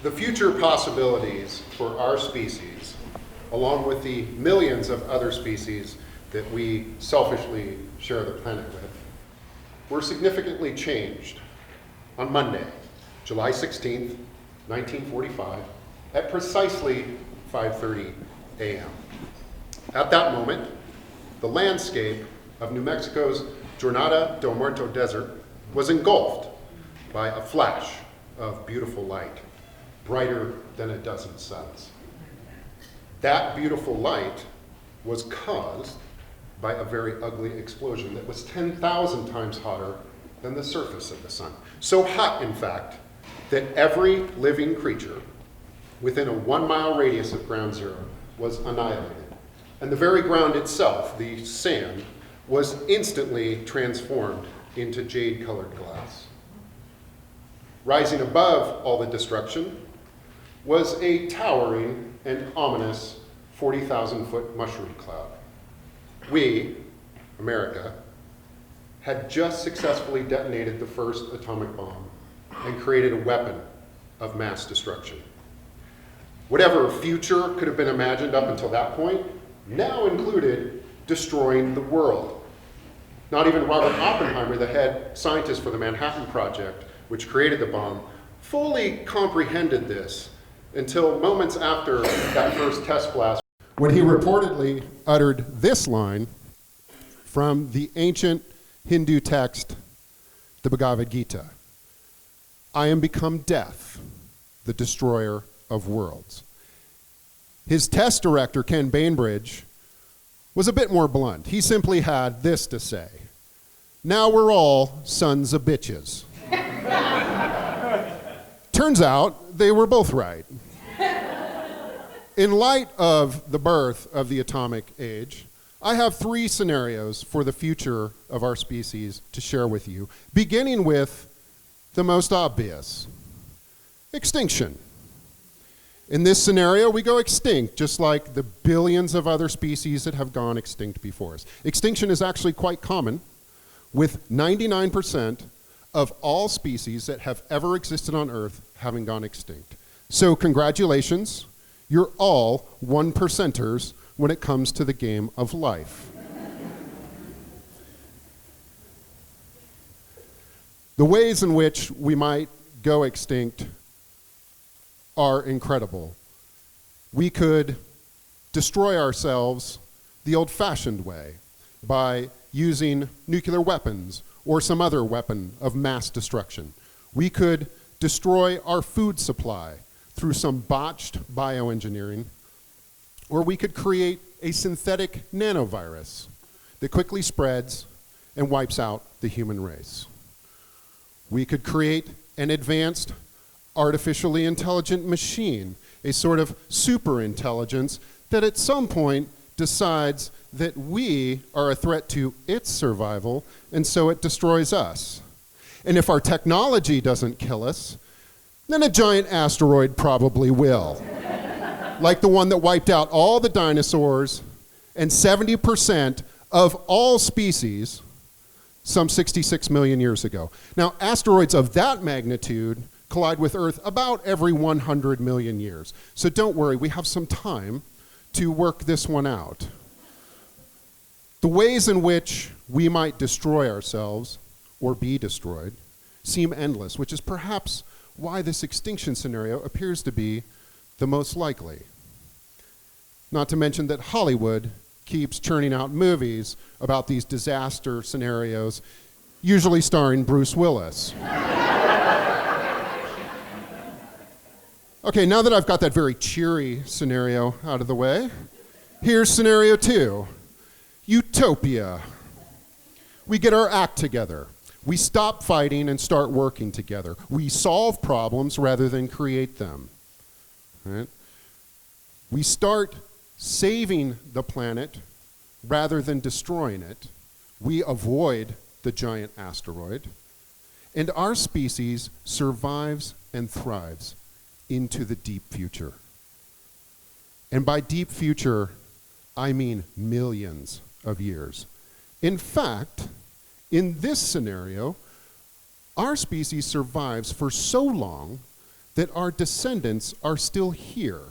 The future possibilities for our species, along with the millions of other species that we selfishly share the planet with, were significantly changed on Monday, July 16th, 1945, at precisely 5:30 a.m. At that moment, the landscape of New Mexico's Jornada del Muerto Desert was engulfed by a flash of beautiful light, brighter than a dozen suns. That beautiful light was caused by a very ugly explosion that was 10,000 times hotter than the surface of the sun. So hot, in fact, that every living creature within a 1-mile radius of ground zero was annihilated. And the very ground itself, the sand, was instantly transformed into jade-colored glass. Rising above all the destruction was a towering and ominous 40,000-foot mushroom cloud. We, America, had just successfully detonated the first atomic bomb and created a weapon of mass destruction. Whatever future could have been imagined up until that point now included destroying the world. Not even Robert Oppenheimer, the head scientist for the Manhattan Project, which created the bomb, fully comprehended this until moments after that first test blast, when he reportedly uttered this line from the ancient Hindu text, the Bhagavad Gita: "I am become death, the destroyer of worlds." His test director, Ken Bainbridge, was a bit more blunt. He simply had this to say: "Now we're all sons of bitches." Turns out they were both right. In light of the birth of the atomic age, I have 3 scenarios for the future of our species to share with you, beginning with the most obvious: extinction. In this scenario, we go extinct, just like the billions of other species that have gone extinct before us. Extinction is actually quite common, with 99% of all species that have ever existed on Earth having gone extinct. So congratulations, you're all 1%ers when it comes to the game of life. The ways in which we might go extinct are incredible. We could destroy ourselves the old-fashioned way by using nuclear weapons or some other weapon of mass destruction. We could destroy our food supply through some botched bioengineering, or we could create a synthetic nanovirus that quickly spreads and wipes out the human race. We could create an advanced artificially intelligent machine, a sort of super intelligence that at some point decides that we are a threat to its survival, and so it destroys us. And if our technology doesn't kill us, then a giant asteroid probably will. Like the one that wiped out all the dinosaurs and 70% of all species some 66 million years ago. Now, asteroids of that magnitude collide with Earth about every 100 million years. So don't worry, we have some time to work this one out. The ways in which we might destroy ourselves or be destroyed seem endless, which is perhaps why this extinction scenario appears to be the most likely. Not to mention that Hollywood keeps churning out movies about these disaster scenarios, usually starring Bruce Willis. Okay, now that I've got that very cheery scenario out of the way, here's scenario 2, Utopia. We get our act together. We stop fighting and start working together. We solve problems rather than create them. Right? We start saving the planet rather than destroying it. We avoid the giant asteroid. And our species survives and thrives into the deep future. And by deep future, I mean millions of years. In fact, in this scenario, our species survives for so long that our descendants are still here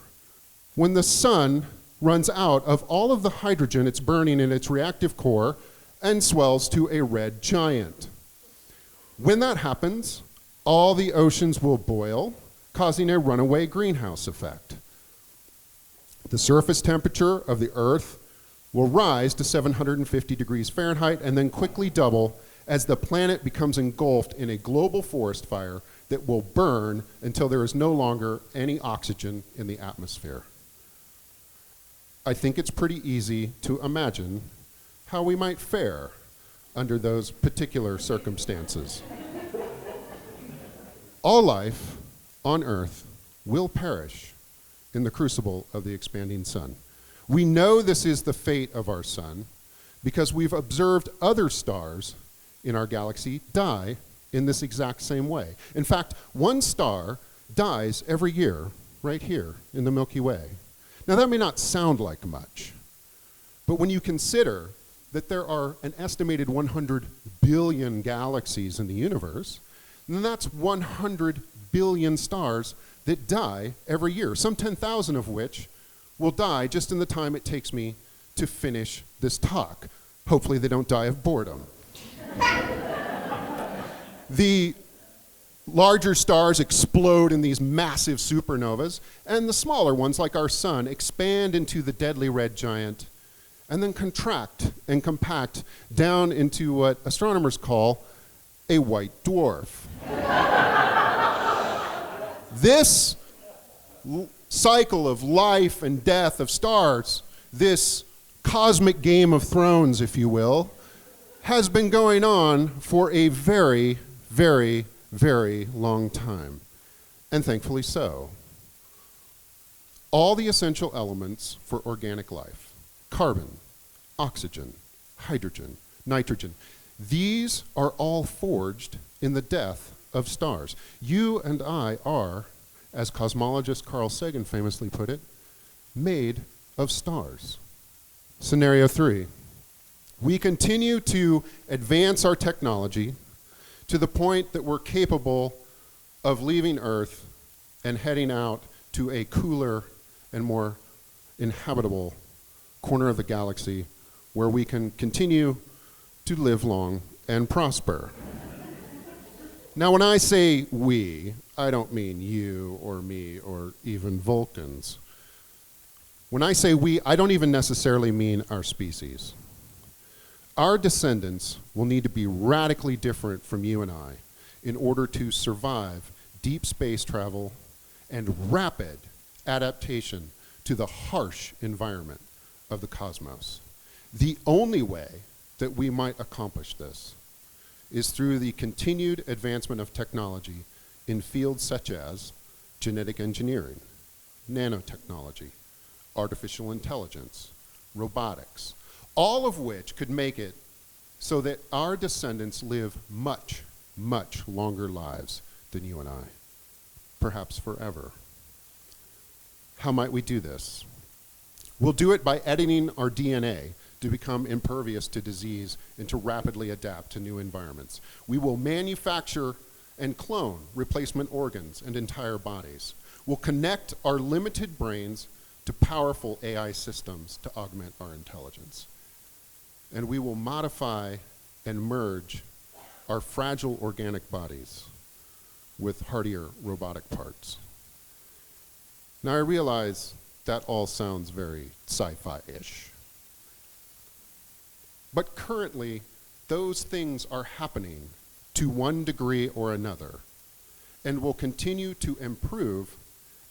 when the sun runs out of all of the hydrogen it's burning in its reactive core and swells to a red giant. When that happens, all the oceans will boil, causing a runaway greenhouse effect. The surface temperature of the Earth will rise to 750 degrees Fahrenheit and then quickly double as the planet becomes engulfed in a global forest fire that will burn until there is no longer any oxygen in the atmosphere. I think it's pretty easy to imagine how we might fare under those particular circumstances. All life on Earth will perish in the crucible of the expanding sun. We know this is the fate of our sun because we've observed other stars in our galaxy die in this exact same way. In fact, one star dies every year right here in the Milky Way. Now that may not sound like much, but when you consider that there are an estimated 100 billion galaxies in the universe, then that's 100 billion stars that die every year, some 10,000 of which will die just in the time it takes me to finish this talk. Hopefully they don't die of boredom. The larger stars explode in these massive supernovas, and the smaller ones, like our sun, expand into the deadly red giant, and then contract and compact down into what astronomers call a white dwarf. This cycle of life and death of stars, this cosmic game of thrones, if you will, has been going on for a very, very, very long time, and thankfully so. All the essential elements for organic life, carbon, oxygen, hydrogen, nitrogen, these are all forged in the death of stars. You and I are, as cosmologist Carl Sagan famously put it, made of stars. Scenario 3. We continue to advance our technology to the point that we're capable of leaving Earth and heading out to a cooler and more inhabitable corner of the galaxy where we can continue to live long and prosper. Now, when I say we, I don't mean you or me or even Vulcans. When I say we, I don't even necessarily mean our species. Our descendants will need to be radically different from you and I in order to survive deep space travel and rapid adaptation to the harsh environment of the cosmos. The only way that we might accomplish this is through the continued advancement of technology in fields such as genetic engineering, nanotechnology, artificial intelligence, robotics, all of which could make it so that our descendants live much, much longer lives than you and I, perhaps forever. How might we do this? We'll do it by editing our DNA to become impervious to disease and to rapidly adapt to new environments. We will manufacture and clone replacement organs and entire bodies. We'll connect our limited brains to powerful AI systems to augment our intelligence. And we will modify and merge our fragile organic bodies with hardier robotic parts. Now I realize that all sounds very sci-fi-ish. But currently, those things are happening to one degree or another, and will continue to improve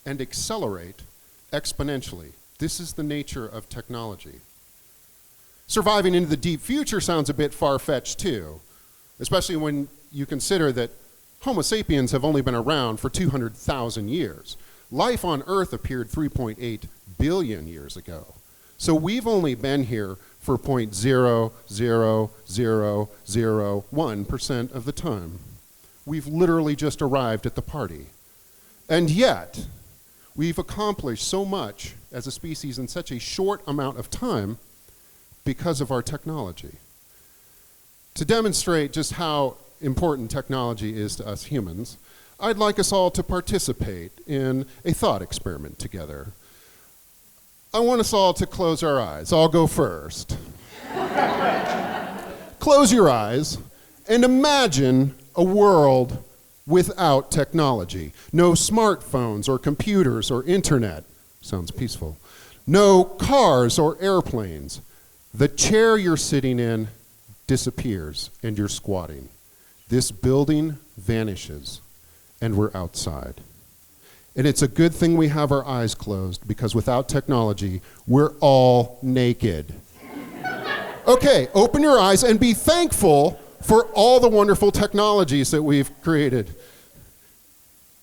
and accelerate exponentially. This is the nature of technology. Surviving into the deep future sounds a bit far-fetched too, especially when you consider that Homo sapiens have only been around for 200,000 years. Life on Earth appeared 3.8 billion years ago. So we've only been here for 0.00001% of the time. We've literally just arrived at the party. And yet, we've accomplished so much as a species in such a short amount of time because of our technology. To demonstrate just how important technology is to us humans, I'd like us all to participate in a thought experiment together. I want us all to close our eyes. I'll go first. Close your eyes and imagine a world without technology. No smartphones or computers or internet. Sounds peaceful. No cars or airplanes. The chair you're sitting in disappears and you're squatting. This building vanishes and we're outside. And it's a good thing we have our eyes closed, because without technology, we're all naked. Okay, open your eyes and be thankful for all the wonderful technologies that we've created.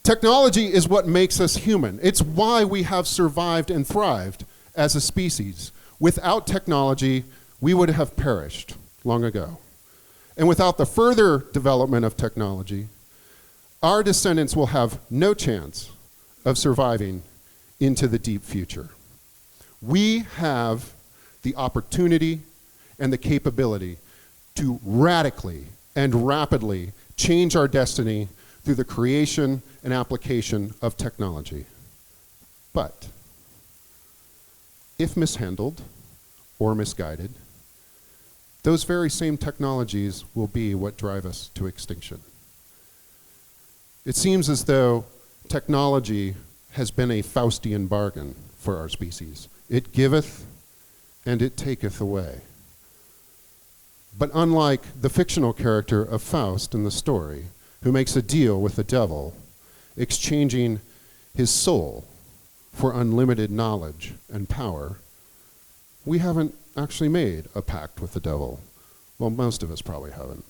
Technology is what makes us human. It's why we have survived and thrived as a species. Without technology, we would have perished long ago. And without the further development of technology, our descendants will have no chance of surviving into the deep future. We have the opportunity and the capability to radically and rapidly change our destiny through the creation and application of technology. But if mishandled or misguided, those very same technologies will be what drive us to extinction. It seems as though technology has been a Faustian bargain for our species. It giveth and it taketh away. But unlike the fictional character of Faust in the story, who makes a deal with the devil, exchanging his soul for unlimited knowledge and power, we haven't actually made a pact with the devil. Well, most of us probably haven't.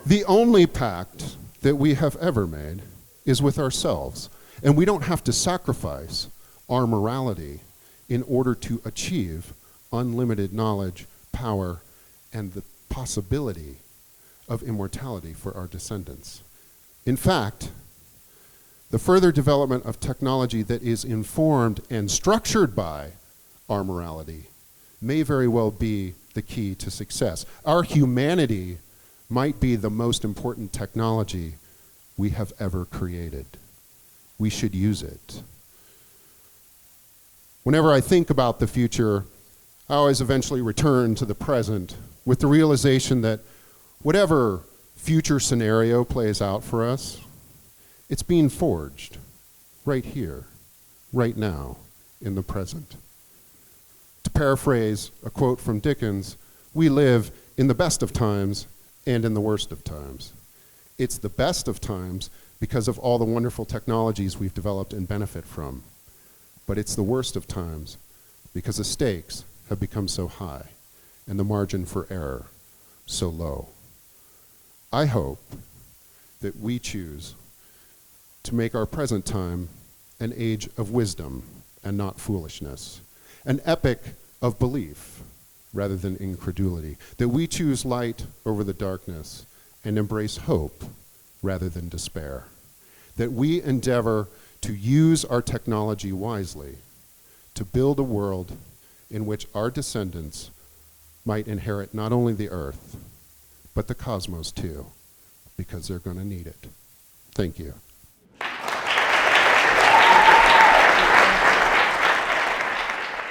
The only pact that we have ever made is with ourselves, and we don't have to sacrifice our morality in order to achieve unlimited knowledge, power, and the possibility of immortality for our descendants. In fact, the further development of technology that is informed and structured by our morality may very well be the key to success. Our humanity might be the most important technology we have ever created. We should use it. Whenever I think about the future, I always eventually return to the present with the realization that whatever future scenario plays out for us, it's being forged right here, right now, in the present. To paraphrase a quote from Dickens, we live in the best of times and in the worst of times. It's the best of times because of all the wonderful technologies we've developed and benefit from. But it's the worst of times because the stakes have become so high and the margin for error so low. I hope that we choose to make our present time an age of wisdom and not foolishness, an epic of belief rather than incredulity, that we choose light over the darkness and embrace hope rather than despair, that we endeavor to use our technology wisely to build a world in which our descendants might inherit not only the earth, but the cosmos too, because they're going to need it. Thank you.